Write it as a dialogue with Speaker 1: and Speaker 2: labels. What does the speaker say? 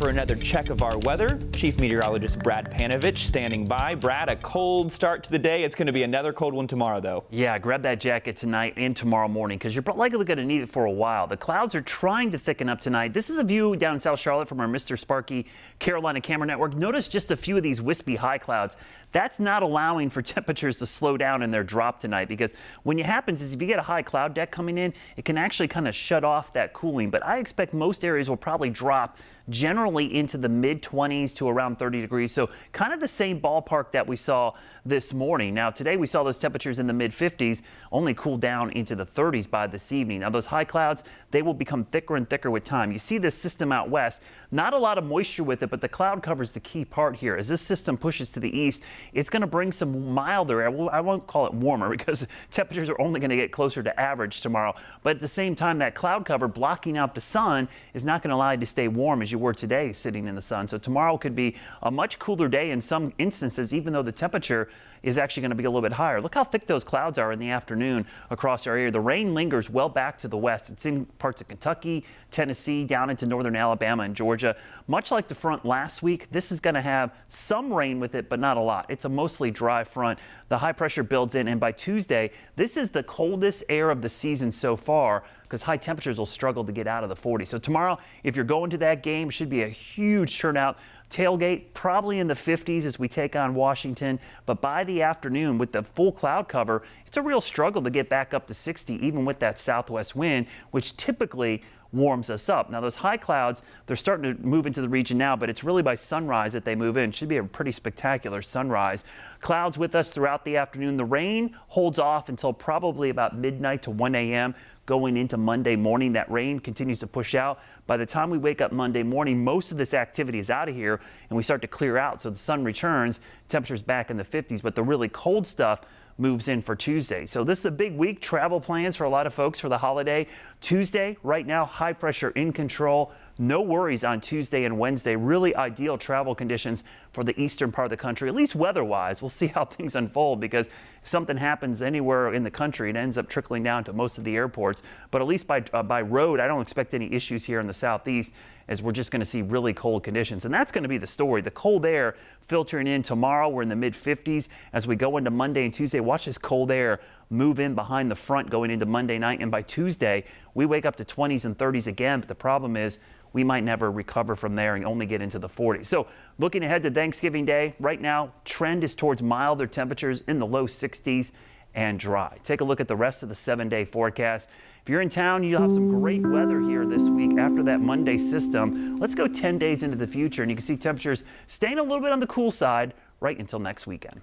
Speaker 1: for another check of our weather. Chief Meteorologist Brad Panovich standing by. Brad, a cold start to the day. It's going to be another cold one tomorrow, though.
Speaker 2: Yeah, grab that jacket tonight and tomorrow morning because you're likely going to need it for a while. The clouds are trying to thicken up tonight. This is a view down in South Charlotte from our Mr. Sparky Carolina camera network. Notice just a few of these wispy high clouds. That's not allowing for temperatures to slow down in their drop tonight, because when it happens is if you get a high cloud deck coming in, it can actually kind of shut off that cooling. But I expect most areas will probably drop generally into the mid-20s to around 30 degrees. So kind of the same ballpark that we saw this morning. Now today we saw those temperatures in the mid-50s, only cool down into the 30s by this evening. Now those high clouds, they will become thicker and thicker with time. You see this system out west, not a lot of moisture with it, but the cloud cover is the key part here. As this system pushes to the east, it's going to bring some milder air. Well, I won't call it warmer because temperatures are only going to get closer to average tomorrow. But at the same time, that cloud cover blocking out the sun is not going to allow you to stay warm as you were today sitting in the sun. So tomorrow could be a much cooler day in some instances, even though the temperature is actually going to be a little bit higher. Look how thick those clouds are in the afternoon across our area. The rain lingers well back to the west. It's in parts of Kentucky, Tennessee, down into northern Alabama and Georgia. Much like the front last week, this is going to have some rain with it, but not a lot. It's a mostly dry front. The high pressure builds in, and by Tuesday, this is the coldest air of the season so far, because high temperatures will struggle to get out of the 40s. So tomorrow, if you're going to that game, should be a huge turnout. Tailgate probably in the 50s as we take on Washington, but by the afternoon with the full cloud cover, it's a real struggle to get back up to 60, even with that southwest wind, which typically warms us up. Now those high clouds, they're starting to move into the region now, but it's really by sunrise that they move in. Should be a pretty spectacular sunrise. Clouds with us throughout the afternoon. The rain holds off until probably about midnight to 1 a.m. Going into Monday morning. That rain continues to push out. By the time we wake up Monday morning, most of this activity is out of here and we start to clear out. So the sun returns, temperatures back in the 50s, but the really cold stuff moves in for Tuesday. So this is a big week. Travel plans for a lot of folks for the holiday. Tuesday, right now, high pressure in control. No worries on Tuesday and Wednesday. Really ideal travel conditions for the eastern part of the country, at least weather-wise. We'll see how things unfold, because if something happens anywhere in the country, it ends up trickling down to most of the airports. But at least by road, I don't expect any issues here in the southeast, as we're just going to see really cold conditions. And that's going to be the story. The cold air filtering in tomorrow. We're in the mid-50s. As we go into Monday and Tuesday, watch this cold air move in behind the front going into Monday night. And by Tuesday, we wake up to 20s and 30s again. But the problem is we might never recover from there and only get into the 40s. So looking ahead to Thanksgiving Day, right now, trend is towards milder temperatures in the low 60s and dry. Take a look at the rest of the 7-day forecast. If you're in town, you'll have some great weather here this week after that Monday system. Let's go 10 days into the future, and you can see temperatures staying a little bit on the cool side right until next weekend.